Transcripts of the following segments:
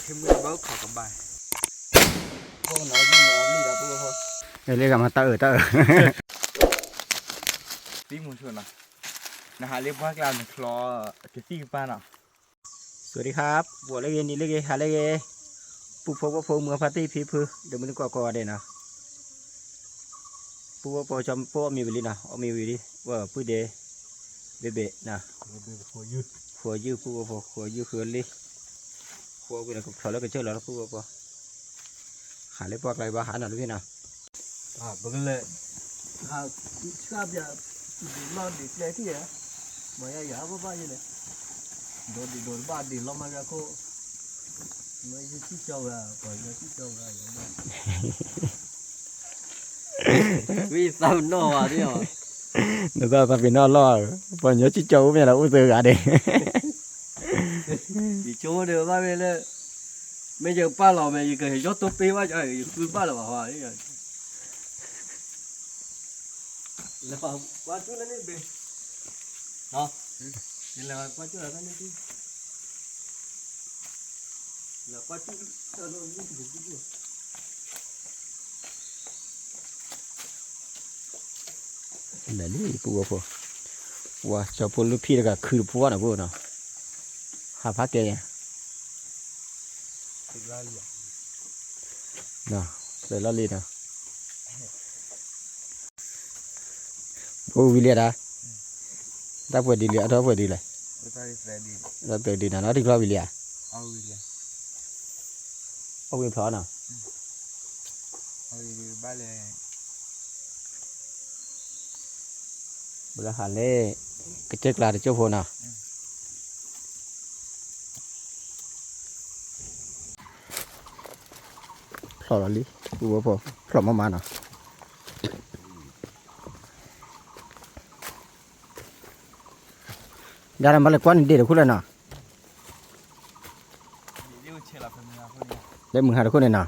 thêm mưa bớt khỏi cầm bài cô nói gì mà ôm đi đó cô thôi đây lấy cả mà tơ tí muốn chuột nàoนะฮะเรียกว่าการคลอจะตีกันป้าเนาะ สวัสดีครับบัวเล็กนี่เล็กหาเล็กปุ๊บปุ๊บเมื่อพาร์ตี้พีพื้เดี๋ยวมันก็เด่นนะปุ๊บจำปุ๊บมีวิลีนะมีวิลีว่าปุ๊บเดเบนะหัวยืดปุ๊บหัวยืดคือลิหัวกูนะก็ถอดแล้วก็เจอแล้วปุ๊บหาเล็กพวกอะไรบ้าหาหน่อยพี่นะบางเลยชอบอย่าลองดิเลยที่เหรอมาอย่าบ้าๆเลยโดนบ้าดิลองมาก็ mới chỉ trâu là còn nó chỉ trâu là vì sao nó à thế hả nó sao tao bị nó lo còn nhớ chỉ trâu bây giờ là u từ cả đi thì chỗ được ba bên đây bây giờ ba lò mày cái gió tốt pi quá trời cứ ba lò hòa đấy rồi là vào qua chỗ này bên đó là qua chỗ này đi là qua chỗ nó cũng được để điปุ๊บว่าจะพูดลูกพี่แล้วก็คือปุ๊บนะปุ๊บเนาะหาพักแกเนาะเดี๋ยวเราลีนะปุ๊บวิเลียนะถ้าพูดดีเลยถ้าพูดดีเลยเราเปิดดีนะเราดีกว่าวิเลียเอาวิเลียเอาวิพร้อมเนาะเอาวิบ้านเลยเวลาหาเล่ก็เจ๊กลาเจ้าพน่ะพลอลิกูว่าพอพลอมาเนาะยาดมาเลยกวนเดี๋ยวคุณเลยเนาะเดี๋ยวมึงหาคุณเลยเนาะ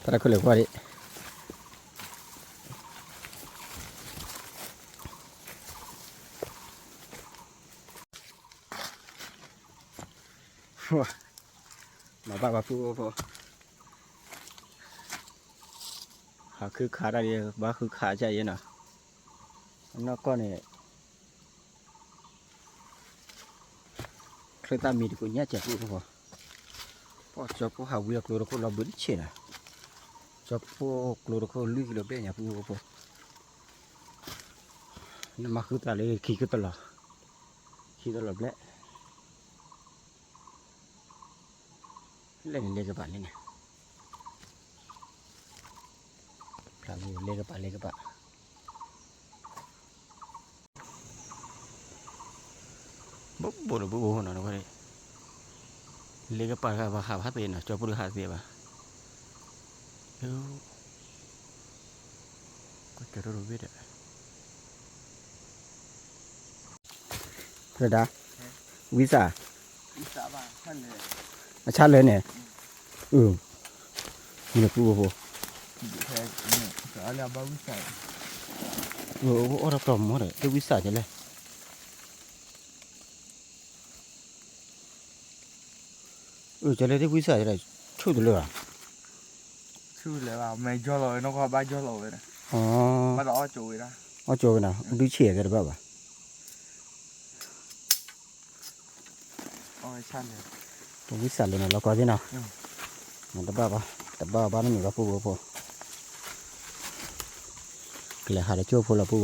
ถ้าคุณเลยกว่าดิมาบ้าพูพอหาคือขาได้เยอะบ้าคือขาใจเยอะนะนอกก็เนี่ยเคยตามมีดีกว่านี้เจ็บพูพอจะพอหาวิวกลัวเราบึ้นเชี่ยนะจะพอกลัวเราลึกเราเบี้ยเนี่ยพูนั่นมาคือตาเลยขี้ก็ตลอดแหละเล่นเล่กับป่าเล่นเนี่ยพลังเล่กับป่าบุบหัวหน่อยนะเว้ยเล่กับป่ากับขาพัดเตียนนะจอปุ่นขาเตียนป่ะก็จะรู้วิธีเพื่อดาวิสาบ้างท่านเลยชัดเลยเนี่ยนี่นะปุ๊บแค่เนี่ยจะเอาแล้วบ้าวิสัยเราปลอมหมดเลยวิสาจะเลยจะเลยวิสาจะเลยช่วยตัวเลยชื่อเลยว่าไม่จ่อเลยน้องก็บ้าจ่อเลยนะบ้าต่อจุยนะโจนะดูเชี่ยกันหรือเปล่าโอ้ยชันเลยวิสาเลยนะเราก็ที่น่ะมันตะบ้านี่มีกับปุ๊บเกลือหาได้ช่วยพวกเราปุ๊บ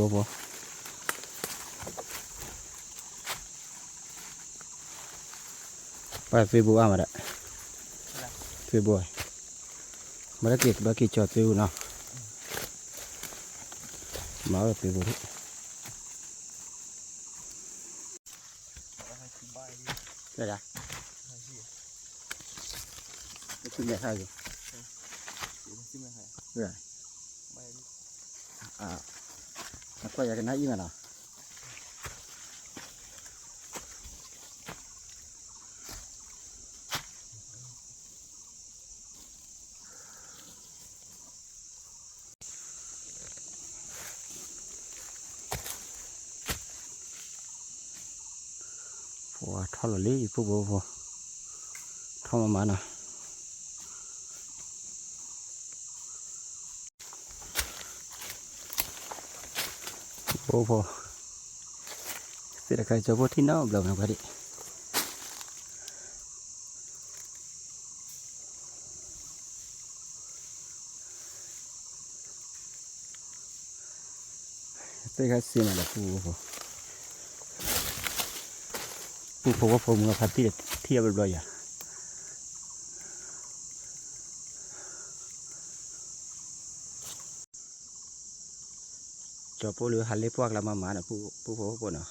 ไปเฟซบุ๊กมาได้เฟซบุ๊กมาได้เก็บจอดฟิวเนาะมาเฟซบุ๊กได้ละขึ้นแม่ท่าอยู่นักว่าอยากจะน่าอิ่มอ่ะพอทอลลี่ปุ๊บทอมานะ พอเสร็จแล้วก็จะพอที่น้องเรานะพอดีเสร็จแล้วเสียแล้วพอว่าผมกับพัดที่เทียบเรียบร้อยอ่ะจอพวกหรือหันเล็บพวกเรามาน่ะผู้พวกเนาะ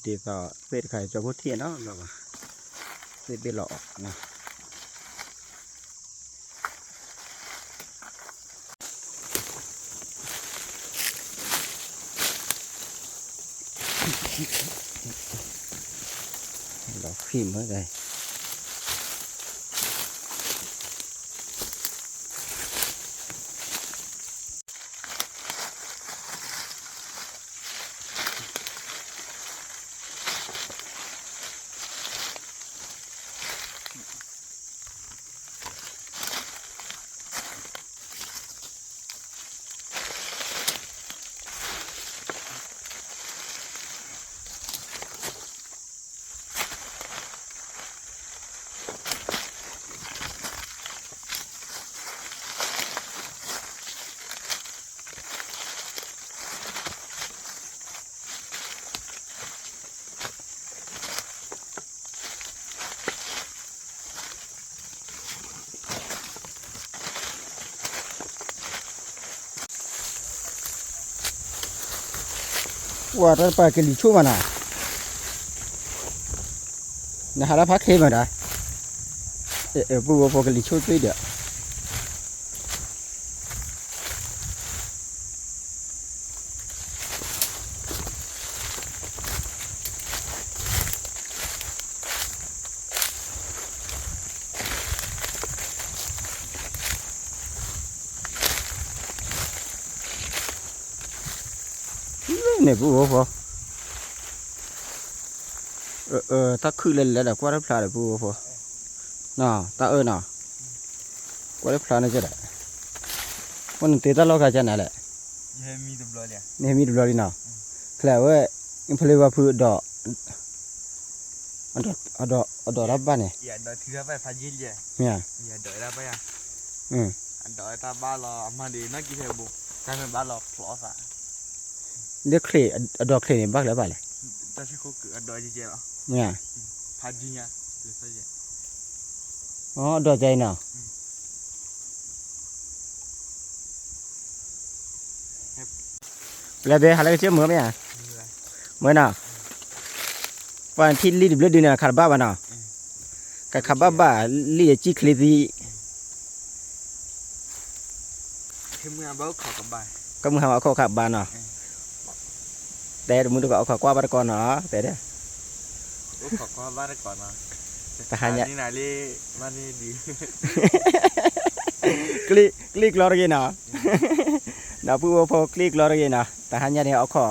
เดี๋ยวก็เป็ดไข่จอพวกเทียนเนาะเราเป็ดหลอกนะเราขีมเมื่อไงว่าเราไปกินชูมันนะฮะแล้วพักเข้มมาได้ผู้ว่าพอกินชูด้วยเดียวเนี่ยผู้ว่าพอถ้าคือเล่นแล้วเดี๋ยวก็ได้พลาดเลยผู้ว่าพอน่ะตาน่ะก็ได้พลาดนะจ๊ะเด็กวันนี้ตาเราก็จะนั่นแหละยังมีดุบลอยเลยนี่มีดูดอลีน่ะแค่ว่าอินพลีว่าพูดดอกอันดอกรับบ้านเนี่ยอย่าดอยที่เราไปพายินเลยเนี่ยอย่าดอยเราไปอ่ะอันดอยตาบ้านเรามาดีนักกิจบุกแต่เป็นบ้านเราพลอสอ่ะเด็กเคลอันดอกเคลเนี่ยบ้าแล้วบ้านเลยแต่ที่เขาคืออันดอยจีเจหรอเนี่ยพายินอ่ะหรืออะไรอ๋อดอกใจเนาะแล้วเดี๋ยวหาอะไรก็เชื่อเหมือนไหมอ่ะเหมือนน่ะวันที่ลีดเบลดีเนี่ยขาดบ้าบ้าน่ะกับขาดบ้าลีดจีคลีดีคือมึงเอาเบลขอกับบ้านก็มึงเอาข้อขาดบ้านน่ะแต่มึงต้องเอาข้อกว่าบ้านก่อนเนาะแต่เดี๋ยวขอกับบ้านก่อนนะแต่หาเนี่ยนี่ไหนลีบ้านนี่ดีคลิกรออะไรน่ะน่ะผู้ว่าพอคลิกรออะไรน่ะแต่หาเนี่ยเอาข้อ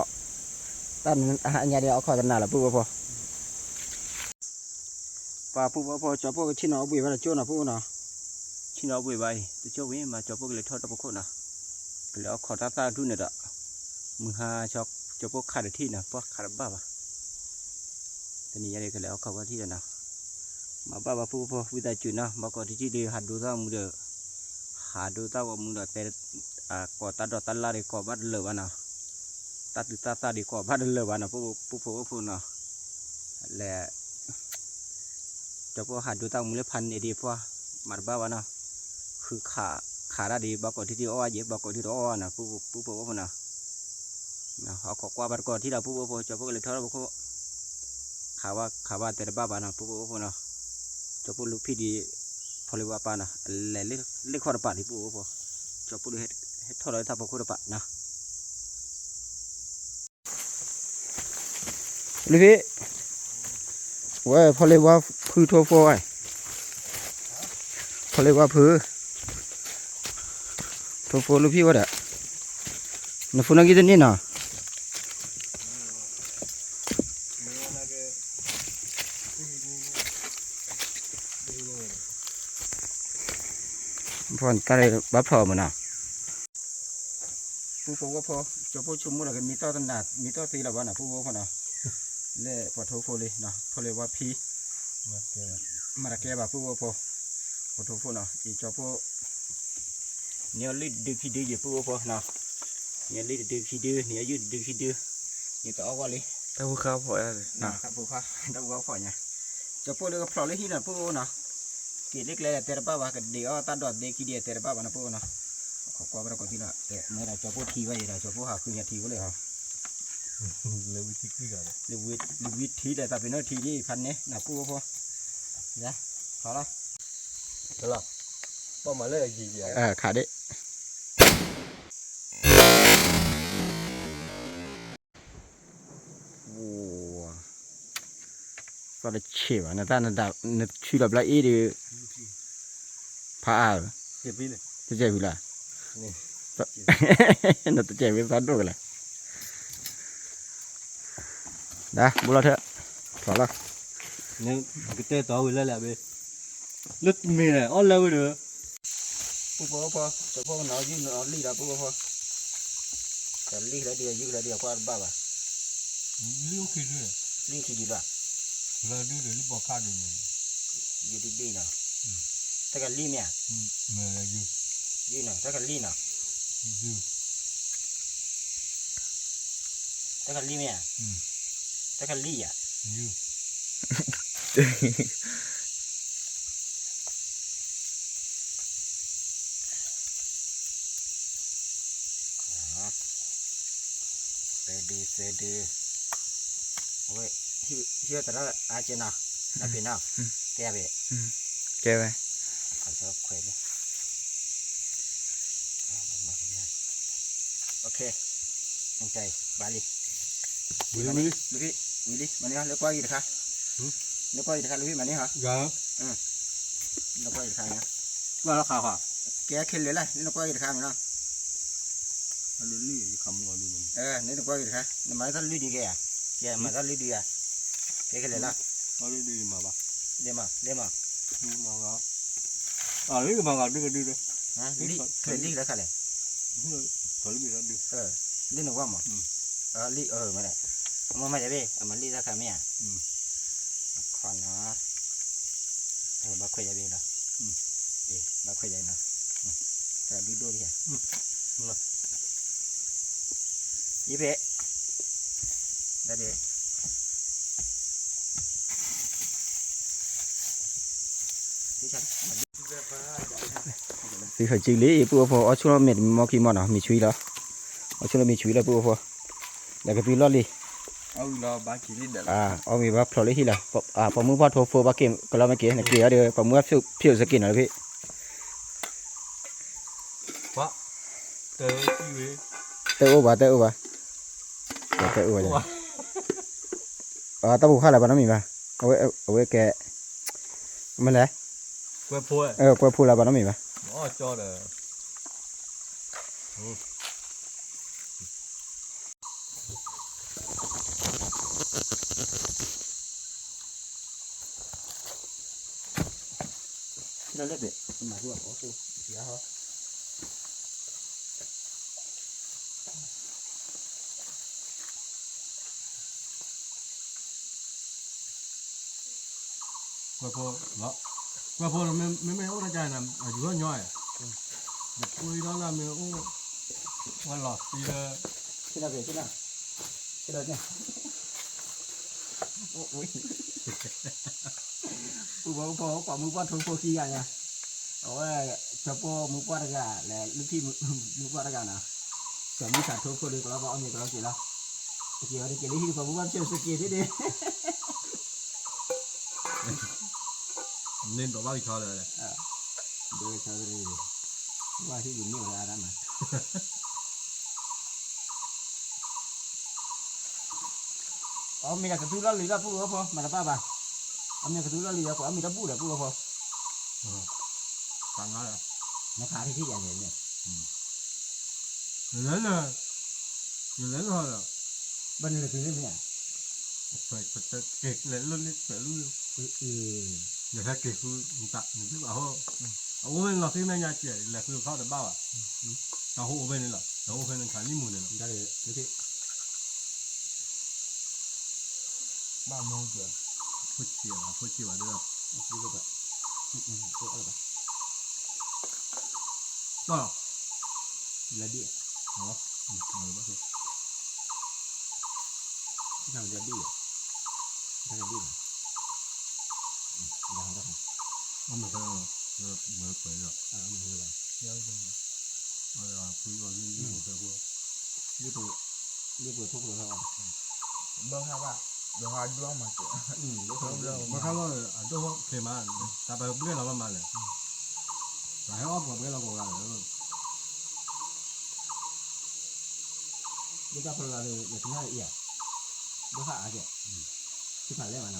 ตั้งหาเนี่ยเอาข้อตั้งนานแล้วผู้ว่าพอป่าผู้ว่าพอจับพวกชิ้นเอาบุยไปแล้วโจ้น่ะผู้น่ะชิ้นเอาบุยไปแต่โจ้วิ่งมาจับพวกเลยทอดตะปกน่ะแล้วเอาข้อตาดูเนี่ยด่ะมือหาช็อกจับพวกขาดที่น่ะพวกขาดบ้าป่ะตอนนี้ยังไงก็แล้วเขาว่าที่น่ะมาบ้าผู้พอวิจัยจุดนะมาก่อนที่ดีหัดดูท่ามือเด้อหาดูท่าว่ามือเด้อแต่ก่อตัดดอกตัดลาดีก่อบ้านเลือวะนะตัดตาดีก่อบ้านเลือวะนะผู้นะแหละจะพวกหัดดูท่ามือเล็บพันเอดีพวกมัดบ้าวะนะคือขาได้ดีมาก่อนที่อ้อเย็บมาก่อนที่อ้อนะผู้นะเอาขอกว่าบ้านก่อนที่เราผู้จะพวกเลยทอดพวกขาว่าแต่บ้านะผู้นะจะพูดลูกพี่ดีพอเลยว่าปานะเล็กข้อระบาดที่ปูพอจะพูดเฮ็ดเท่าไรถ้าพอข้อระบาดนะลูกพี่ว่าพอเลยว่าพื้นทั่วฟอยพอเลยว่าพื้นทั่วฟอลูกพี่ว่าเด้อน้ำฝนกี่ตัวนี่น่ะพอนก็เลยบับพอมันน่ะ ผู้พก็พอจะพูดชุมมุดกันมีต้อตันดามีต้อตีละวันนะผู้พอเนาะเล่ปะโทโฟเลยเนาะพอเลยว่าพีมาตะแกแบบผู้พอปะโทโฟเนาะอีจะพูดเนี่ยลิดดึกขี้ดื้ออยู่ผู้พอเนาะเนี่ยลิดดึกขี้ดื้อเนี่ยยืดดึกขี้ดื้อนี่ต่อว่าเลย แต่พวกเขาพออะไร นะครับผู้พอต้องว่าพอเนี่ยจะพูดเลยก็พอเลยที่นั่นผู้เนาะกี่เล็กเลยแต่ละป้าว่ากันเดี๋ยวตัดดอดเด็กขี้เดียแต่ละป้าว่านะผู้เนาะขอกว่าเราก่อนที่น่ะแต่เมื่อไรจะพูดทีไว้เราจะพูดหาคืนทีก็เลยครับเลยวิธีคือกันเลยวิธีแต่เป็นนาทีที่พันนี้นะผู้พอนะพอละ Được rồi. Bao mà lấy gì vậy? ขาดดิโอ้ก็ได้เชี่ยวนะท่านนะนึกชื่อแบบไรอีดีพาอ่ะ Hiệp đi này. จะเจ็บอยู่ละ นี่ น่าจะเจ็บไปพัดด้วยเลยนะบุรุษเถอะพอละ Nhưng cái tê tao vừa lại bê. Lứt mì này, on lâu được. ผู้พอจะพวกน้อยยืนน้อยลีละผู้พอแต่ลีละเดียวยืดละเดียวกว่าบ้าป่ะ Lưu khi nữa. ลีขี้ดีละ Là đưa được lúc bỏ khá được này. ยืดดีเนาะถ้ากันลีเนี่ย Mà là dư. ยืดเนาะถ้ากันลีเนาะ Dư. ถ้ากันลีเนี่ยถ้ากันลีอ่ะ Dư. เสดีโอ้ยเชื่อแต่ละอาเจน่ะนับเป็นน่ะแกไป แกไป เขาชอบคุยเลยโอเคตั้งใจบาลี Willy. ลูกพี่วิลลี่มาเนี่ยเลือกว่าอีกนะคะเลือกว่าอีกนะคะลูกพี่มาเนี่ยเหรอ Gà. เลือกว่าอีกนะคะเนี่ย Gà nó khảo hả? แกเข็นเลยล่ะนี่เลือกว่าอีกนะคะมั้ยเนาะ Nó lưỡi lưỡi gì khăm ngồi luôn. นี่เลือกว่าอีกนะคะนี่มาท่านลุยดีแกอ่ะแกมาท่านลุยดีอ่ะแกเข็นเลยล่ะ Nó lưỡi đi mà bà. เรียมา Mà gà. À lưỡi mà gà đưa đưa. ฮะลิเคยลิแล้วค่ะเลย Thôi lưỡi ra đưa. ลิหนูว่ามั้งลิไม่ได้มันไม่ได้เว้ยมันลิแล้วค่ะแม่ขอนนะบ้าคุยได้เว้ยละบ้าคุยได้นะแต่ลิดูดิฮะยี่เป๊ะได้เด้ที่ฉันสิเขาจีรีปูพอเอาช่วงเม็ดมอกีมอนะมีช่วยแล้วเอาช่วงมีช่วยแล้วปูพอแล้วก็ปีลอลี่ เอาเราบากิลิดเด้อ เอามีว่าพลอยที่ละพอมือพอโทรโฟบาเกมก็เราไม่เกี่ยนเกี่ยเดี๋ยวพอมือผิวสกินอะไรพี่ Quá. Tớ chi vậy? เตอโอบะจ้ะตะบูข้าอะไรบ้างน้ำมีป่ะเอาไว้แกมันแหละ Quay phôi. กล้วยพูอะไรบ้างน้ำมีป่ะ Nó cho là. ที่เราเรียกเด็กมาด้วยโอ้โหเสียเหรอ Quay phôi. Đó. Quay phôi là mấy ốc ra chai là ở dưới nhoi. Được quay đó là mấy ốc. Quay lọt thì là. ที่เราเรียกที่เราเนี่ยโอ้ยปูพอมือป้อนโทรขี้กันเนี่ยเอาไว้จะพอมือป้อนอะไรกันแล้วลูกพี่มือป้อนอะไรกันนะแต่มือขาดโทรเลยก็แล้วก็เอาเมียก็แล้วกี่แล้วกี่วันกี่ที่พอมือป้อนเชื่อสกีที่ดี Nên bỏ bao thì cho rồi. โดยชาวรีว่าที่อยู่นี่เวลานั้นมาเอามีกระตุ้นแล้วหรือแล้วพูดก็พอมาแล้วป้าบ่าเอามีกระตุ้นแล้วหรือแล้วเอามีกระปุกเดี๋ยวพูดก็พอ Tăng nó rồi. ในขาที่อย่างนี้เนี่ย Người lớn rồi. Người lớn thôi rồi. บ้านนี้เราคือเรื่องเนี่ย Phải kịch lên luôn đi. Phải luôn. Người ta kịch luôn tặng. Người ta bảo hô. Ở bên là khi mấy nhà trẻ là khi khó được bao à? Nó hộ bên này là. 然后可能看你们的了，家里那些 บ้านโน้นเสือ 不起了，不起吧，对吧？这个吧，这二吧，到了，来地，好，好了吧？这上叫地呀，这上地了，然后的，我们看到了，没回了，没回来，เยอะจัง 哎呀，不要你这个，你不拖不拖啊？ เบิ่งครับว่าเดี๋ยวหาดวงมาเจอ 我看到俺都可以买，大白不给老板买了，然后我不给老板买了，你家回来的也挺大也，不怕而且，去看来完了，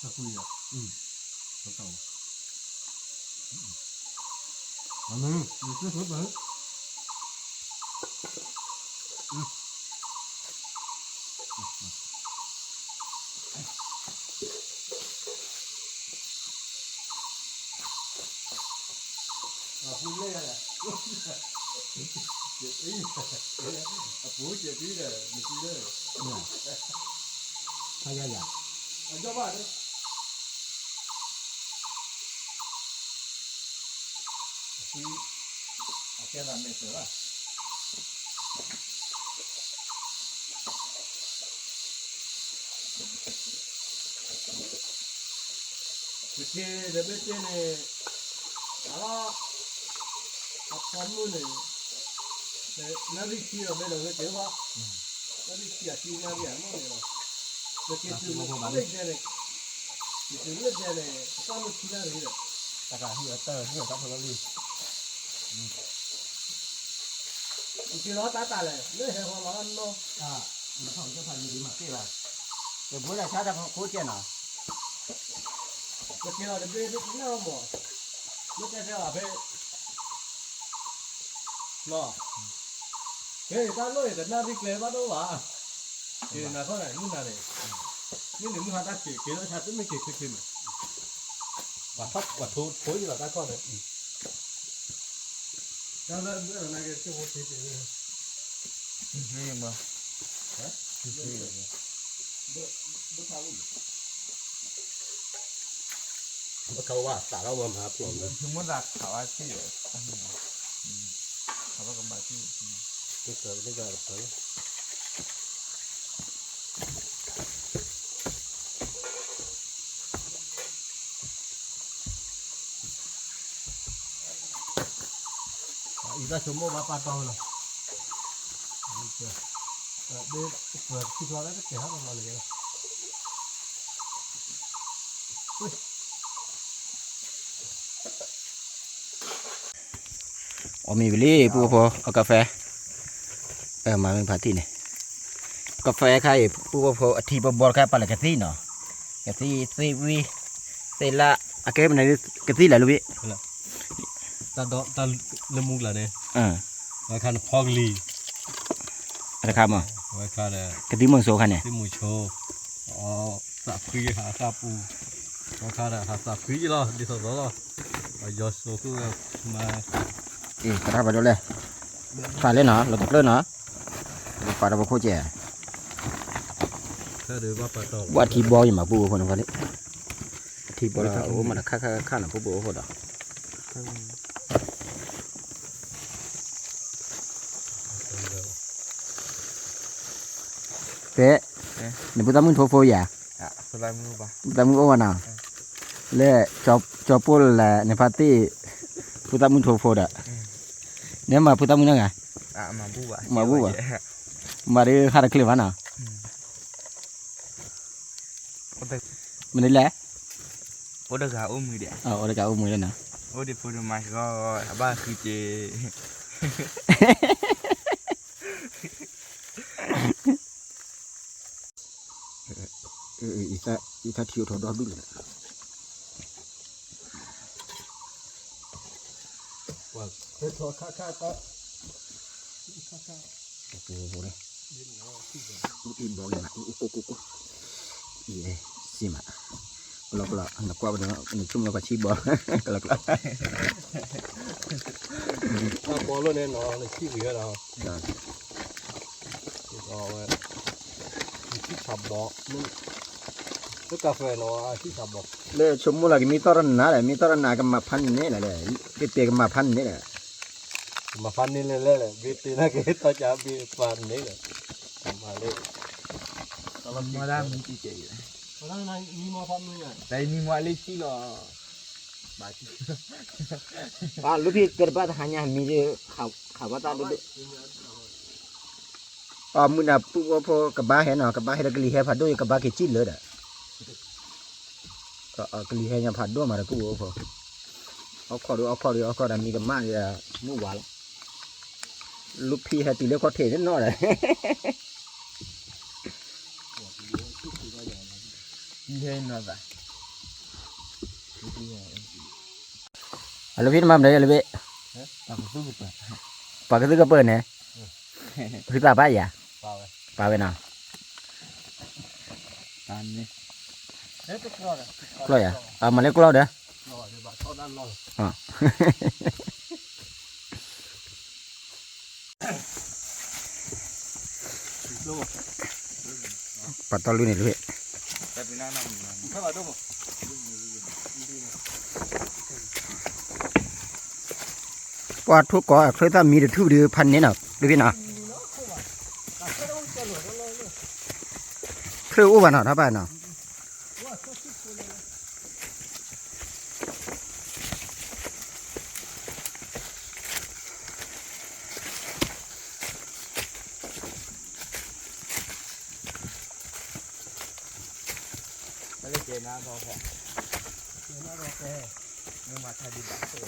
这贵呀，不高，俺们你是回本，不累了，不解逼的，你逼的，他家家，要吧的。现在没事了这些这边店呢，啊，他们呢，那里去了没那个电话，那里去啊，去那边么的了，那些就是那边呢，就是那边呢，他们去那里的，大概是这咱回来里，你去老打嘞，那还好老孬。啊，你看这块你嘛对吧？也不是下这好见呐，我听到这边都听到么？我在这边，喏，给咱弄一个那边给把都完，给那块来，你那里，你你们看他给了他真没给呢。我拖一个大块的，然后那个给我贴贴的，นี่มั้ง 不差不多。我เขาว่าสารวัตรมาปลอมเลย คือมันรักเขาอาชีพเขาก็กำบัดที่ นี่เกิดนี่เกิดอะไร อีกแล้วชั่วโมงมาปาตองเลยเดี๋ยวเปิดที่ตัวแล้วก็เกี่ยวกับมันเลย อ๋อมีวิลลี่ปูพอเอากาแฟมาเป็นพาร์ตี้เนี่ยกาแฟใครปูพอทีบอลใครปาเลยกะทิเนาะกะทิซีวีเซล่าอะแกมันไหนกะทิแหละลูกพี่ ตาเลือมุกละเนี่ย มา คันพอกลี อะไรครับมั้ง ไว้คัน กะทิเมืองโซคันเนี่ย ที่มูโชอ๋อสับคุยหาสับปูไว้คันหาสับคุยหรอดีสุดหรอยอโซคือมา กระทะไปดูเลยฝาเล่นเนาะเราตกเล่นเนาะฝาเราโคตรเจ๋ ถ้าเดี๋ยวว่าปาตอง ว่าทีบอลอย่างมาปูคนนั้นเลยทีบอลโอ้มันค่าหนักปูโคตรเป๊ะนี่พูดตามมึงโทรโฟย่ะ อ่ะสบายมือปะ พูดตามมึงโอ้วันน่ะเล่จอบปูแหละในปาร์ตี้พูดตามมึงโทรโฟดะเนี่ยมาพูดตามมึงยังไง อ่ะมาบูบะ มาเรื่องคาราคลิปวะน่ะมันนี่แหละ โอ้เด็กหาอุ้มมือเดียว เอาเด็กเอามือเลยนะ โอ้เด็กพูดมาก็บ้าคือเจ อีตาทิวถอดดอกด้วย ว่าเฮ้ยโทษค่าก็ โอ้โหเลยอีบอลเลยนะโอ้อีสิมาเราก็หนักกว่าไปเนาะหนึ่งชุ่มเราก็ชีบอลก็แล้ว bỏ luôn nên nó chi gì đó rồi chi sập bọ nước cà phê nó chi sập bọ เลยชมมูลากิมีตอรันนาแหละมีตอรันนาก็มาพันนี่แหละเลยเปียก็มาพันนี่แหละ mà phan đi lên lên bị từ nó cái tao chả bị phan đấy rồi mà lên มาได้มึงจีเจ๋ย mà đang đi mua phan luôn này แต่นี่มัวลิชิหรอ อ่าลูกพี่เกิดบ้านหายามีข่าวว่าตาดูอ่ามุนาปุ๊บพอกระบะเห็นเนาะกระบะเห็นกะลีเห็นผัดด้วยกระบะกิจิเลยเด้อกะลีเห็นยังผัดด้วยมาแล้วปุ๊บพอเอาข้อดูมีกระมาเนี่ยมู่หวานลูกพี่ให้ตีเล็กเขาเทนิดหน่อยเลย ยี่ห้อน่ะจ้ะ ลูกพี่มาได้เลยเบ้ ปากสู้กับ ปากก็ซื้อกระเปิดเนี่ยคือตาป้ายอ่ะ vào này ป้าไปน่ะ ตานนี่ hết cái rồi กล้วยอ่ะเอามาเล็กกล้วยเด้อ rồi thì bạn cho ăn rồi อ๋อ luôn ปัดตอลุนี่ลูกพี่ แต่ปีหน้านั่ง các bạn đâu mà ว่าทุกก่อเคยถ้ามีแต่ทุบดือพันนี้น่ะลูกพี่น่ะคืออู้บ้านเนาะถ้าบ้านเนาะ ไม่ได้เจน่าพอแค่เจน่าพอแค่เมื่อมาทายดีบ้านตัว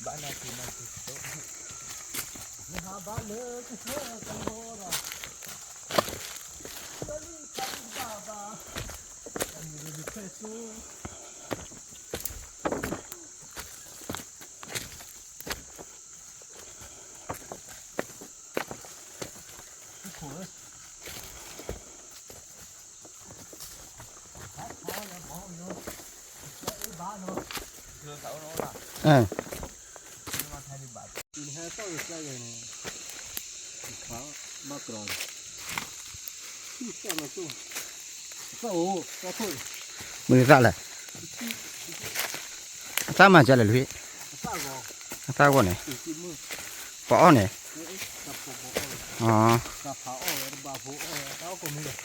บ้านน่ากินน่ากินโต๊ะ nhà bạn lớn cái thế con bò rồi đi cắn bà anh đi thuê xuống nhìn hai tao được cái này khá mắc rồi khi sao mà tôi sao sao thôi มือสั่นเลยสั่นมาจะเลยลูกพี่ sao rồi สั่นก่อนเนี่ย chỉ chim mưa ปอเนี่ย cặp phụ bộ อ๋อ cặp pháo bà phụ tao cũng được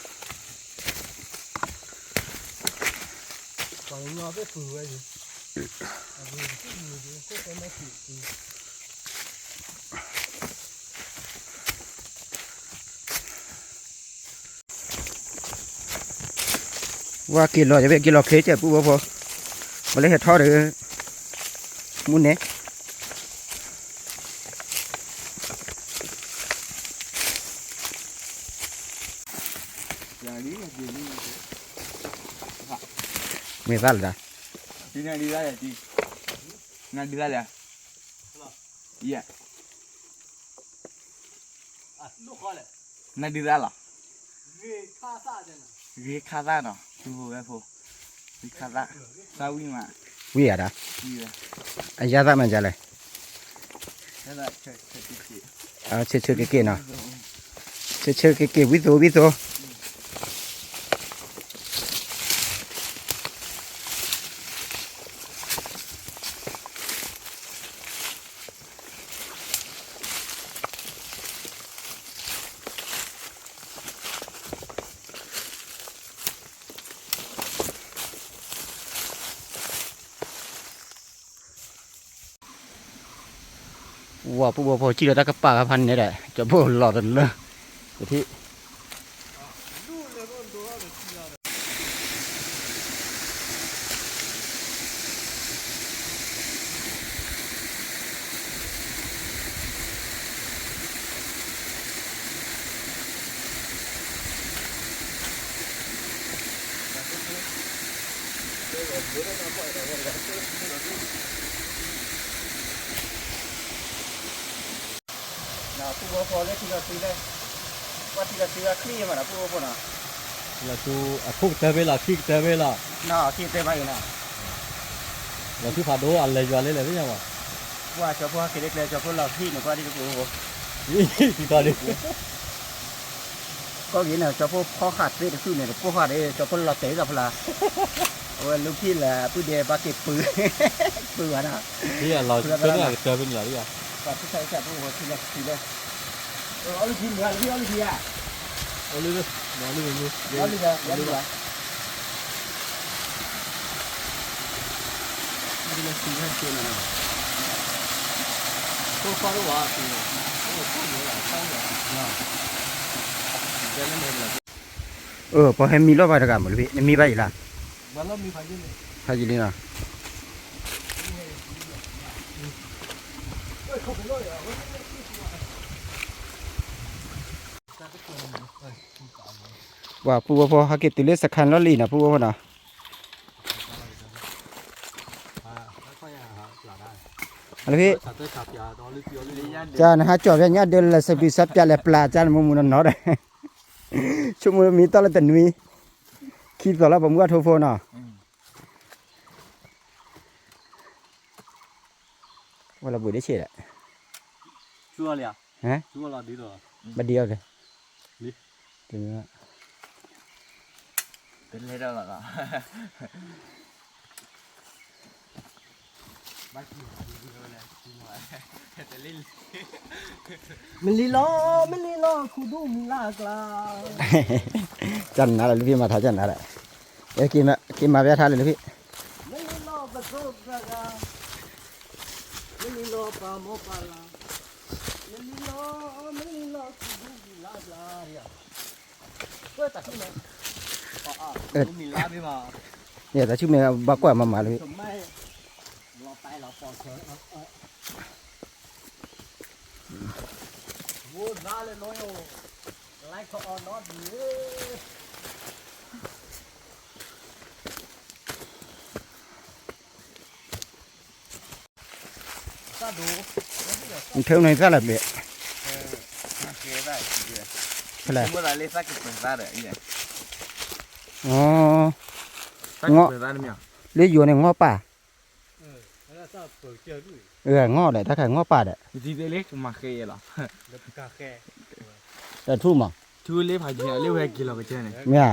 còn nhỏ cái phử ấy gì à vì cái gì thì có nó chỉ ว่ากินรอจะไปกินรอเคสจะปุ๊บพอมาเลยเห็ดทอดเลยมุนเนี่ย อย่างนี้ก็ดีนี่ ไม่สั่นเลย ที่นั่นดีได้เลยที่นั่นดีได้เลยเยี่ย à lúc coi này นั่นดีได้หรอ ghê kha xa thế này เรียกข้าได้เนาะดูแม่พูเรียกข้าได้ซาวิ่งมา วิ่งอ่ะ ดีเลย ไอ้ยาสั่นมันจะเลย นั่นแหละเฉยเฉยเฉย เอาเชื่อเก๋ๆเนาะเชื่อเก๋ๆวิโสว่าปุ๊บพอจีเราตะกปากพันนี่แหละจะบ่หลอดเลยที่น่ะปุ๊บพอเลยที่เราซื้อได้ว่าที่เราซื้อคลีมาน่ะปุ๊บพอน่ะ là chú à phúc tới với là khi tới với là น่ะที่เตะไปน่ะ là chú phá đố ăn lấy vào lấy với nhau mà ว่าเจ้าพ่อเกล็ดเลยเจ้าพ่อเราที่หนูก็ที่กู ที่ตอนนี้ ก็กินเจ้าพ่อขาดเสื้อสู้เนี่ยพ่อขาดเจ้าพ่อเราเตะกับเราวันลูกพี่แหละผู้เดียบาเก็บปืนปืนนะ นี่เราเป็นอะไรเจอเป็นอะไรอ่ะ กับผู้ชายแค่ผู้หัวทีละทีเลยเอาลูกทีเหมือนพี่เอาลูกทีอ่ะ เอาเลยมาเลยมาเลย เอาลูกอ่ะเอาลูกอ่ะนี่เราทีให้เชื่อนะ ก็ฟ้ารู้ว่าสิโอ้โหเหนื่อยทั้งวันเดี๋ยวนั่นเองแหละ พอให้มีรอบไปทำกันหมดเลยพี่มีไปอีกละ วันเรามีพายุเนี่ย พายุนี่นะว่าปูพอฮักเก็ตติเลสคันแล้วลีนะปูพอนะ ค่อยหาหลาได้ อะไรพี่ สัตว์ได้ขับยาตอนลึกเยอะเลย จานฮะจอดอย่างเงี้ยเดินละสบิสับจานละปลาจานมุมนั้นเนาะเลยชั่วโมงมีตอนละแต่นุ้ยคิดต่อแล้วผมก็โทรโฟนอ่ะว่าเราบุญได้เฉยแหละ ชัวร์เลยอ่ะ ฮะ ชัวร์เราดีหรอ บัดเดียวเลย นี่ ถึงแล้ว เป็นไรแล้วล่ะบ้านที่เลยที่มาแต่ลิ้น มันลีลอคูดูมีลากลา จันนะลูกพี่มาถ่ายจันนะแหละเดี๋ยวกินมาเบียร์ทานเลยลูกพี่ มันลีลอประสบการณ์มันลีลอปลาโมปลาลามันลีลอคูดูมีลากลาเนี่ยก็ตัดที่ไหนมีลาพี่มา เนี่ยแต่ชื่อเมียบักกว่ามาเลยพี่ ทำไมเราไปเราปอดเฉยวูดได้เลยน้อยโอ้ไลค์เขาออนนอตดีก็ดู มันเท่าไหร่ซะละเบี้ย เกยได้ทีเดียว เท่าไหร่ เมื่อไรเล่สักกี่เป็นซาเด้ออีเนี่ย อ๋อ สักกี่เป็นซาเนี่ย เลี้ยอยู่ในง้อป่า แล้วก็เปิดเจอด้วย ง้อได้ถ้าใครง้อป่าได้ ทีเล็กมาเกยหรอ แล้วกาแฟ แต่ทุ่มอ่ะ ชูเล็บหายใจเล็บหายกินเราก็เจอเนี่ย เนี่ย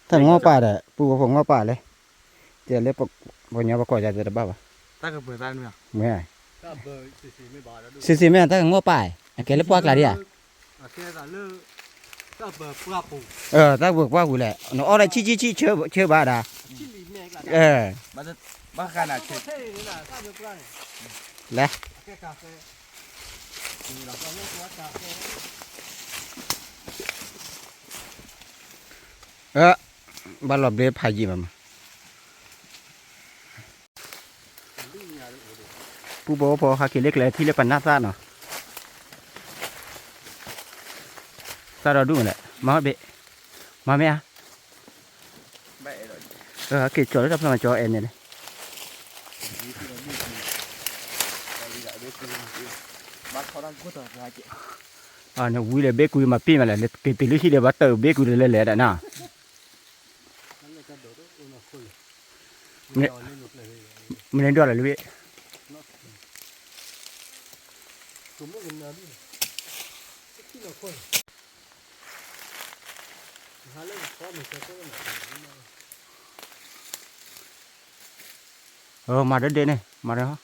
ถ้าง้อป่าได้ปูกับผมง้อป่าเลยเดี๋ยวเล็บปกเนี้ยปกก่อนจะบ้าป่ะ ตั้งกี่เป็นซาเนี่ย เนี่ย ก็เบอร์สีไม่บาแล้วด้วย สิแม่ถ้าง้อป่าแกเล็บปากละดิอ่ะ แค่แต่เลือกก็เบอร์ปลาปู ถ้าบอกว่ากูแหละเนาะอะไรชี้เชื่อบ้าดา ชิลิเมกละ มันจะบ้าขนาดเช็ด เท่นี่แหละก็เบอร์ปลา และ แค่กาแฟนี่เราก็เลือกว่ากาแฟ บ้านเราเบี้ยพายีมาผู้บอกพอหากินเล็กเลยที่เล็กปันน้าซ่าเนาะซ่าเราดูแหละมาเบะมาไหมอ่ะ ไม่เลย เกิดจอดแล้วจะมาจอเอ็นเนี่ย บ้านเขาดังกูตัวอะไรเจ๊ เนี่ยวิ่งเลยเบกุยมาปีมาเลยกินตีลูกที่เดียวบัตเตอร์เบกุยเลยเลยนะมันเล่นด้วยอะไรลูกพี่ มาเด็ดเนี่ยมาเลยฮะ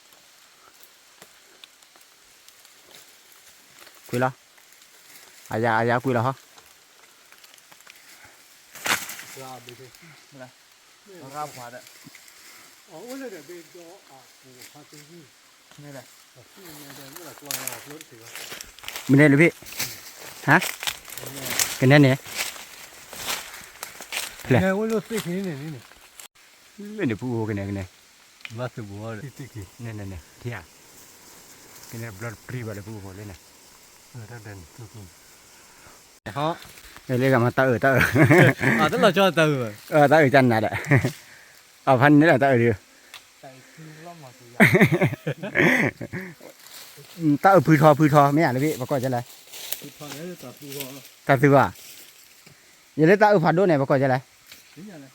คุยละอายาคุยละฮะ ราบขวาเด้อ อ๋อวันนี้เดี๋ยวไปดูปูพาซิง นี่แหละ ที่เนี่ยเดี๋ยวเมื่อไหร่กลอยออกรถสิวะ มันเล่นลูกพี่ฮะกันแน่เนี่ย เนี่ยวันนี้สินี่นี่ เล่นเดี๋ยวพูดกันเนี่ย มาสิบัวเลยที่กี่ เนี่ยที่อ่ะกันเนี่ยบลัดปรีบอะไรพูดเลยนะ ถ้าเดินทุกคน ฮะเรียกมาตาต้องเราชอบตื่น ตาจันน่ะแหละเอาพันนี่แหละตาดี แต่คือล่องมาสิ ตาพือทอไม่อ่านเลยพี่ประกอบจะไร คือตอนนี้จะปูหัว ตาซื้อว่าอย่าเล่นตาผัดด้วยเนี่ยประกอบจะไร นี่อะไร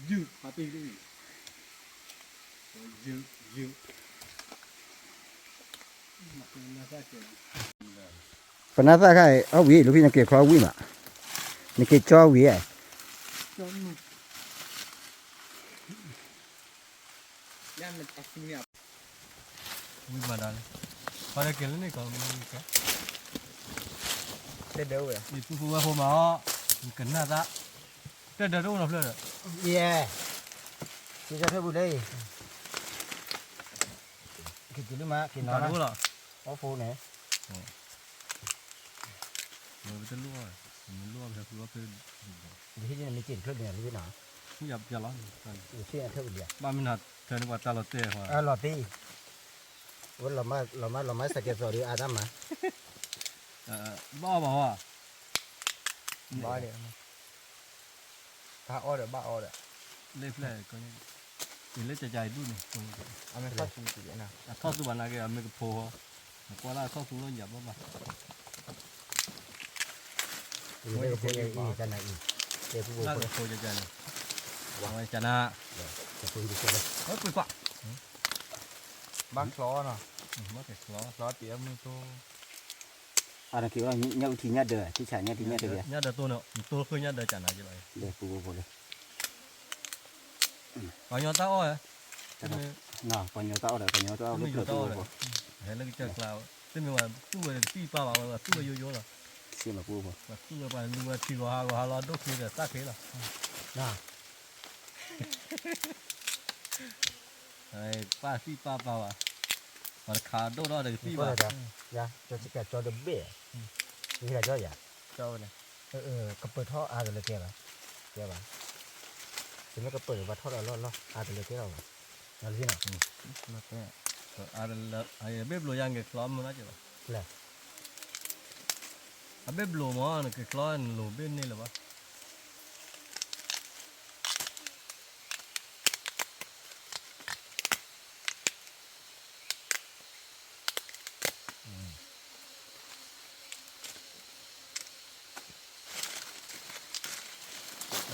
ยืดมาตียืด ปนัดสักให้เอาวิลูกพี่นักเก็บคอวิมานักเก็บจ่อวิอ่ะ ย่านมันตักเนี่ย วิ่งมาได้พอได้กินแล้วนี่ก็มันก็ เด็ดเดียวเลย มีผู้ว่าผมอ๋อมีกันหน้าตาเด็ดรู้นะเพื่อน เย่ที่จะเท่าบุได้คิดดูดิมาคิดนอนนะ รู้หรอ เอาฟูเนี่ย มันจะรู้ว่ามันรู้ว่าจะคือว่าเป็น ที่นี่มีกลิ่นเครื่องเนี่ยรู้ไหม ผู้หยับจะร้อน เชื่อเท่าเดียว บ้านมันหัดเธอในวัดตาลเต้หัว หลอดตีวันเรามาสเก็ตสอดีอาดัมมา บ้าบอกว่า บ้าเนี่ยถ้าอ้อเดี๋ยวบ้าอ้อเดี๋ยว เล่เล่ก็ยังมีเล่จะใจดูนี่ตรงนี้ เอาไม่เข้าจริงๆนะ เข้าสู่วันนั้นก็ไม่ก็โผล่ก็ล่าเข้าสู่แล้วหยับบ้า อีกไม่ก็พูดอีกกันนะอีกเดี๋ยวพูด ล่าก็โผล่จะใจเลยวางไว้จะน่า จะพูดดีกว่า เฮ้ยปุ๋ยกว่า บ้านคล้อเนาะ มาแต่คล้อ คล้อเตี๋ยมือโต อะไรคือว่าเนี่ยอุทิเนี่ยเด้อที่ฉายเนี่ยที่เนี่ยเด้อ nhá đợt tôi nữa tôi khơi nhá đợt chả nào chứ vậy เดี๋ยวพูดเลย có nhá tao rồi น่ะปนยอต้าเด้อปนยอต้า mình nhiều tao rồi hay là cái chợ cào thế mình mà tu về phi ba bảo là tu về vô rồi เสียมาพูดบ่ mà tu về bài lưu chỉ có hà lo đốt kia là sát thế là น่ะ này ba phi ba bảo à mà khá đốt đó được phi ก็ ba เลยจ้ะจะสิแกจอเดเบ้นี่แหละจ้อยอ่ะ เจ้าเนี่ย ก็เปิดท่ออาเลยเกี่ยวป่ะเกี่ยวป่ะถึงแม้ก็เปิดว่าท่อเราล้ออาเลยเกี่ยวป่ะนั่นสิเนาะ มาแก่ à là ai bếp lò yang cái clom nó chứ Là. à bếp lò mà cái clom lò bên này là ba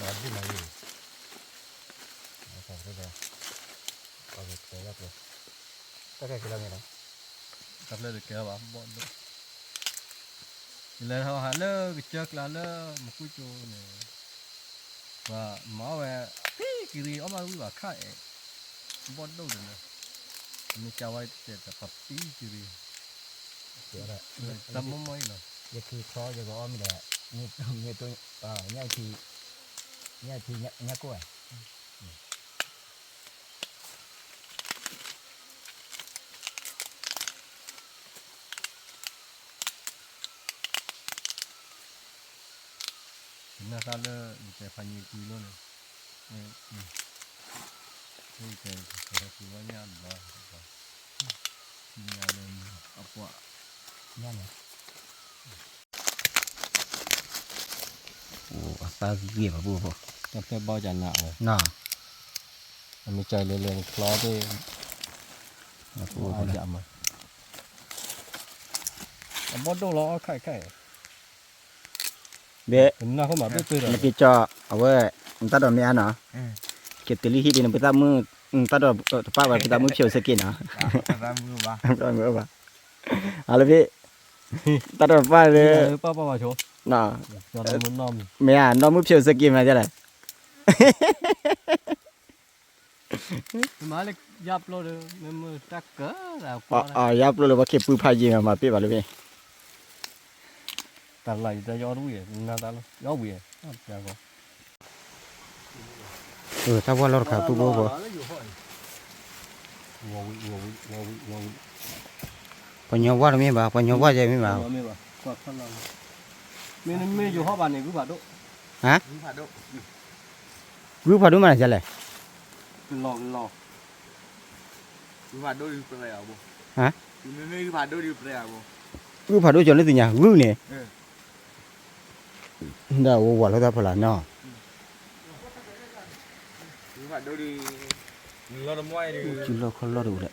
Rồi đi mà gì? Sao thế đây? Có việc tới lắm rồi. Tất cả cái này đó. tập lên được kia ba bọn đó lên họ hả lơ cái chợ là lơ một cái chỗ này và máu về cái gì ông ấy bảo khai bọn đâu được nữa mình chào ai để tập tí cái gì Kiểu là tập mông mấy nữa giờ khi khó giờ có ôm để như tôi nhai thì nhai cô à. nó ra lơ để phải nhiều cùi luôn này cái cùi vào nhà đó nhà lên ấp quả Nhai này. Ồ, ba gì mà bùa bùa. tập cái bao giờ nạo rồi Nà. mình chạy lên khó thế Bùa ai bùa. chạm mà bắt đầu nó khai Bé, nó không bảo biết tôi rồi nó kia cho, ở với, ta đòi mẹ nó. Cái tỷ lệ thì nó bị ta mưa, ta đòi ba vào ta mưa chiều sẽ kia nó. ร้านมือบ้า Rồi mưa bà. À là bé, ta đòi ba rồi, ba vào chỗ nà, cho nó muốn nom mẹ à, nó mưa chiều sẽ kia mà thế này. mà lại giáp lo được mình chắc cỡ là qua Giáp luôn là bắt kịp bùi phai gì mà biết vào đấy. ta lại ta gió đuôi na ta gió bùi chả có Ta qua lo cả bùi bùi bùi. Còn nhiều quá rồi mấy bà, còn nhiều quá rồi mấy bà. mình dù họ bàn này cứ bảo độ Hả? มือผ่าดุ Cứ vào đúng mà là lại. lò มือผ่าดุอยู่เปล่าบ่ Hả? อยู่นี่มือผ่าดุอยู่เปล่าบ่ Cứ vào đúng cho nó từ nhà, cứ nè. Ừ. Đâu quả nó ta phải là nó. มือผ่าดุดีเราทำไว้ดี Chứ lo không lo đủ đấy.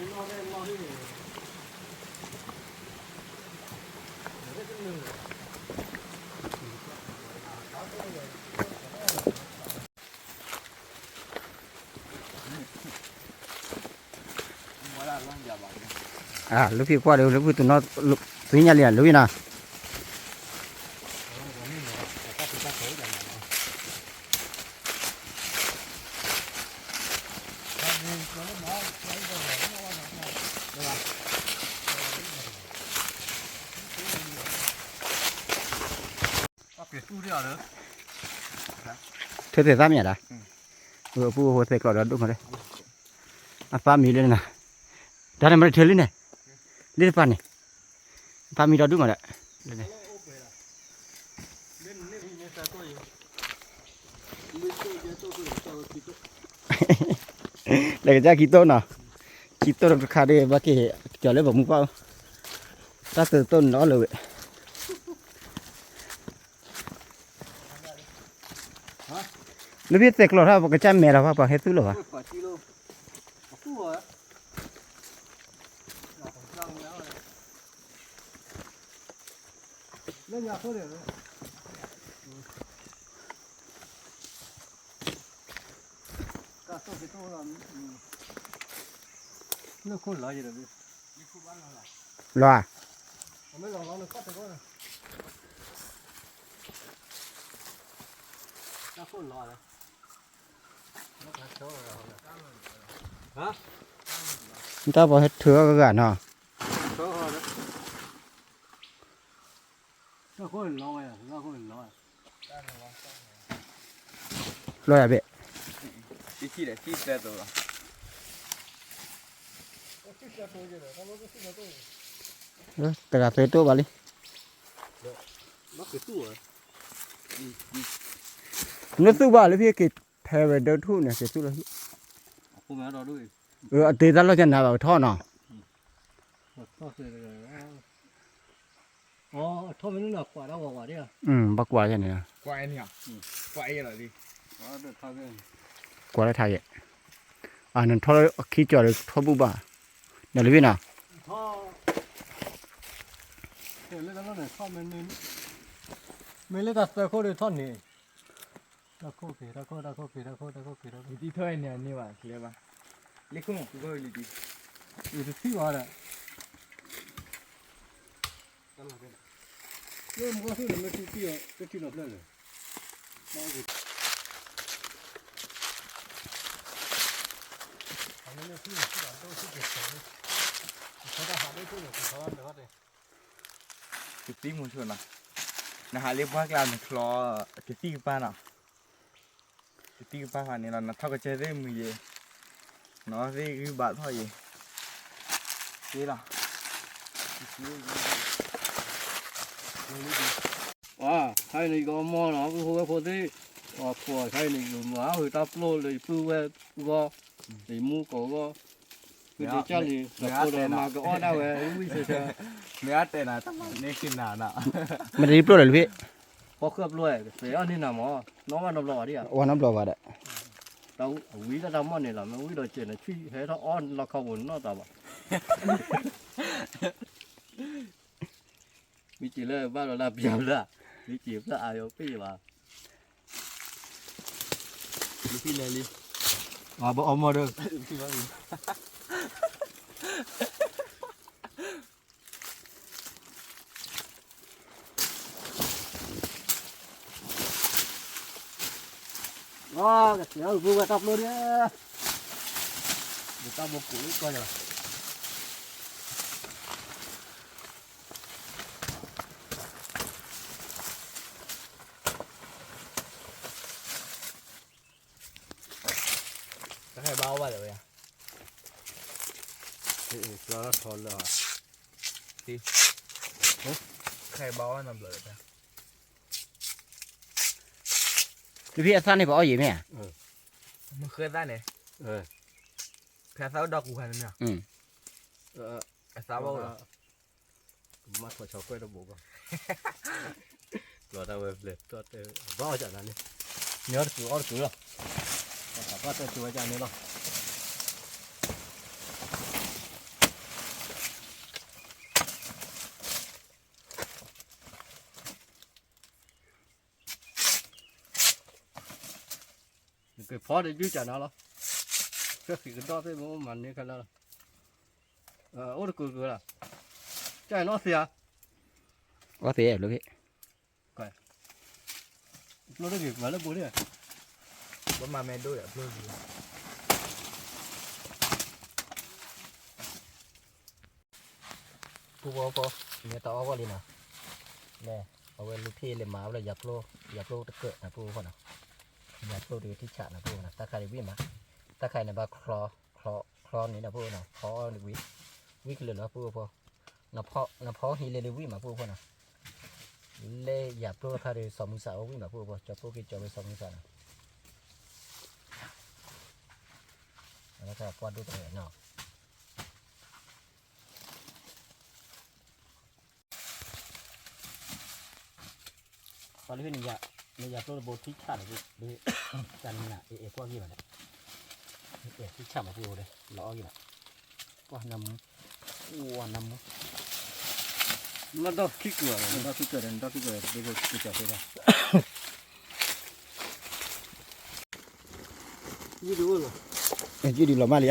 มาละล่างยาบาด ลูกพี่กว่าเร็วลูกพี่ตัวน้อยตัวนี้เนี่ยลูกพี่นะเธอเสียซ้ำเนี่ยนะผู้หัวเสกหลอดดูมาเลยป้ามีเลยนะได้ไหมเธอเลยเนี่ยเล่นป้าเนี่ยป้ามีเราดูมาเลยเลยเลยจะกี่ต้นเนาะกี่ต้นราคาเดียวบ้ากี่จะเลยบอกมึงเปล่าถ้าต้นน้อยเลยลูกพี่เสกหลอดถ้าบอกกระจายแม่เราว่าเฮ็ดซื้อหรอวะ那家伙的，干手给多了，那可来着了呗。 หรอ 我们老王的干这个呢，那可来了，那可少了啊？ ถ้าบอกเฮ็ดเถื่อก็กันเนาะ 少了。那可老呀，那可老呀。 รอยอะเบะ ที่เลยที่แต่ตัว แต่ละตัวตัวบาลี 那可多啊。 นึกตัวบาลีพี่กิดแทเวเดอร์ทูเนี่ยเกิดตัวเลย 后面那都。เตะตลอดจะหนาแบบท่อเนาะ ท่อเสร็จเลยอ๋อท่อมันน่ะกว่าแล้วกว่าเนี่ย บักกว่าใช่ไหม กวายเนี่ยกวายอะไรดิ อ๋อเด็กท่อเป็น กว่าได้ทายนั่นท่อขี้จอดท่อบุบะเดี๋ยวเลยพี่นะ ท่อเดี๋ยวเล่นแล้วเนี่ยท่อมันไม่เล่นแต่แต่เขาเดี๋ยวท่อนี่ตะโคเกตะโคตะโคเกตะโคตะโคเกตะโค ที่เท่าเนี่ยนี่ว่าเคลียร์ป่ะเล็กขึ้นกูก็เลยดิ อยู่ที่ว่าแหละเรื่องมันก็คือไม่ที่ที่ก็ที่หลบเลยมาสิอันนี้เนี่ยที่ที่เราต้องที่เก็บของเขาจะหาได้ที่ไหนเขาเดี๋ยวเขาเดี๋ยว จุดที่มุนชนนะนะฮะเรียกว่ากลางคลอจุดที่ป้าน่ะจุดที่ป้าผ่านนี่เราเท่ากับเจได้มือเย่เนาะที่คือบาทเท่าเย่นี่ล่ะ 哇，睇你個摩拿佢好一個啲，哇，破睇你個馬去搭路嚟鋪嘅個嚟木個個，佢哋家裏就過嚟買個安那嘅，會食食， ไม่อาแต่นะแต่มันนี่กินนานอ่ะ มันรีบรู้เลยพี่ พอเคลือบเลยเสียอันนี้นะหมอน้องมันน้ำร้อนดิอ่ะ วันน้ำรอว่าได้ เราวิ่งก็ทำมันนี่แหละมันวิ่งโดยเจนชี้ให้เราอ้อนเราเข้าหุ่นนอกตาบ่มีจีเลยบ้านเราลาเบียบละมีจีบละอายปีว่ะ ดูพี่เลยลิ อ่าบ่เอามาเด้อ พี่ว่า ว้าเสียกูก็ตับเลยเนี่ยเดี๋ยวตาบกกูก็จะ ใครเบาว่าเลยอ่ะ เราทอนเลย ใครเบาว่านำเลยอ่ะ ลูกพี่อาซานี่บอกเอาอยู่ไหม มันเคยได้เนี่ยแค่สาวดอกกูคันเนี่ยไอ้สาวเบาเหรอ มาถอดช็อกโกแลตบุกอ่ะรอได้เว้ยเลยตัวเตะบ้าจังนะนี่เนื้อตัวอ่อนตัวละแต่ก็จะช่วยจังนี่ละ cái phó để giữ trả nó lo cái gì cái đó thế bố mà nên cái đó ô được cười là chạy nó xìa ว่าเสียเลยพี่ nó được việc mà nó bố đi ว่ามาแม่ด้วยอ่ะเพื่อนดู ปูพอเนี่ยต่อว่าเลยนะเนี่ยเอาไว้ลูกพี่เลยมาเลยอยากโลตะเกิดนะปูเขานะอยากโลดีที่ฉะนะปูนะถ้าใครวิ่งมาถ้าใครเนี่ยบาคลอนี่นะปูนะคลอวิ่งเลยนะปูพอนะพอฮีเลยวิ่งมาปูพอนะเลยอยากโลถ้าได้สองมือสาววิ่งมาปูพอจะปูกิจไปสองมือสาวนะแล้วก็ปวดดูตัวเนาะตอนนี้พี่อยากโลโบที่ฉะนะปูกันน่ะพวกนี้มาเนี่ยที่ฉะมาปูเลยล้อกี่น่ะว่านำ nó đau kích cửa rồi đau kích cửa bây giờ kích cửa thế này như đúng rồi ยืดดีหรอมาเลย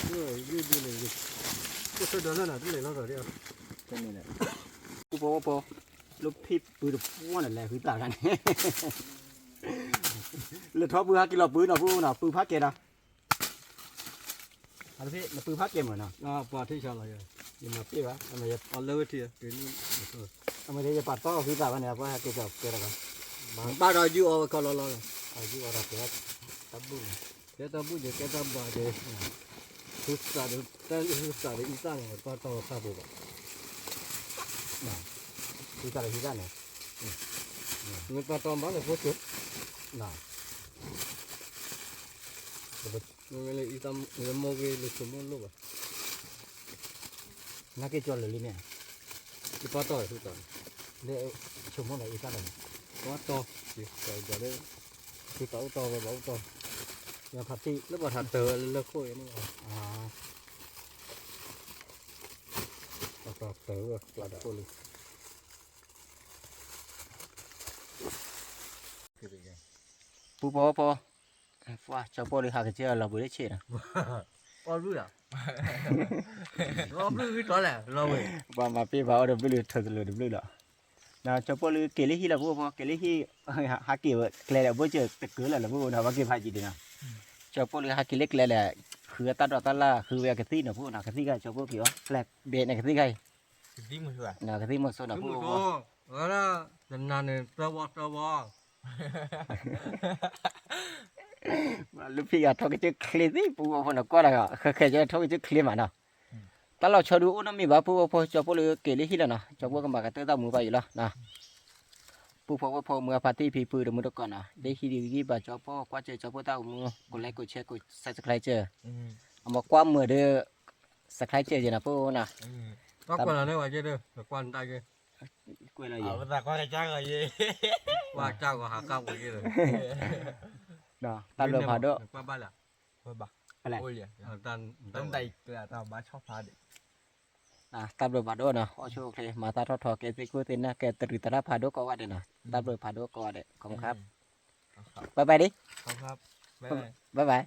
như này cái số đó là cái này nó rồi đi ก็นี่แหละปูพอลูกพี่ปืนป้วนอะไรคือต่างกันเลยท้อปืนฮักกิโลปืนน่ะปูน่ะปืนพักเกณฑ์นะอะไรพี่น่ะปืนพักเกณฑ์เหมือนน่ะ à quả thế sao lại rồi ยินมาพี่วะ mà giờ ăn lâu thì đến ทำไมจะปัดต้อคือต่างกันเนี่ยเพราะฮักเกณฑ์เกิดอะไรกัน ba rồi dư ở con lo อายุอะไรเกิดตับบุ้ง cái tao bút cái tao bà để hút xả được ít ra này qua tao xả bộ คืออะไรคือกันเนี่ย người ta tao bán là vô chút น่ะ người lại ít tao người mua cái lịch sử mua lúc à นักเก็ตจอดเลยเนี่ย cái ba tao hút tao เดี๋ยวชมว่าไหนอีกกันเลย quá to thì phải giờ đấy thì tao to và bảo to อย่าพัดที่ lớp bọt hạt tờ lớp khôi nó อ่า hạt tờ rồi là đã khôi ปูพอว่าเจ้าพ่อเลยหากเจ้าเราไม่ได้เชื่อนะ con rui à nó rui cái này lâu rồi ว่ามาพี่บ่าวเดี๋ยวไปเลยเธอเลยเดี๋ยวไปเลยละนะเจ้าพ่อเลยเกลี่ยที่ละพวกเกลี่ยที่หาเกี่ยวเกลี่ยแล้วบ่เจอตะเกือแล้วพวกนะว่าเกี่ยวพายจีดีนะเจ้าพ่อเลยหาเกลี่ยเกลี่ยแหละคือตัดดอกตัดละคือเวกะตี้นะพวกนะกะตี้ก็เจ้าพ่อเกี่ยวแปลกเบนกะตี้ไง ที่มือถือ นะกะตี้หมดโซนนะพวก đúng rồi đó là lần nào này tao bò ลูกพี่ก็ทอกจะเคลียร์ที่ปูพอนะก็แล้วก็เคยจะทอกจะเคลียร์มาเนาะตลอดชอดูน้ำมีบ่ปูพอเจ้าพ่อเลยเกลี่ยที่ละนะเจ้าพ่อก็มากระเตอร์ตามือไปอยู่แล้วนะปูพอว่าพอเมื่อปาร์ตี้พีปืนมือตะก่อนนะได้คิดดีๆบ่เจ้าพ่อกว่าเจ้าพ่อตามือกดไลค์กดแชร์กดซับสไครเจอเอามากว่ามือเด้อสักใครเจอนะปูนะ tao còn là nơi ngoài kia đâu phải quan tay kia กล้วยอะไรอ เอา ยู่ แต่ก็จะจ้างอะไร qua trao của hạ cao của kia rồi เนาะตามเรือพาด้วย qua ba là เพื่อบัก อะไร โอ้ยเนี่ย tan ตั้งใจเกลือตาบ้าชอบพาเด็ก ตามเรือพาด้วยเนาะโอเคมาตาทอแกไปคุยตินนะแกตรึกตาพาด้วยก็ว่าเด้นะตามเรือพาด้วยก็ว่าเด้ขอบคุณครับบ๊ายบายดิ ครับ บ๊ายบาย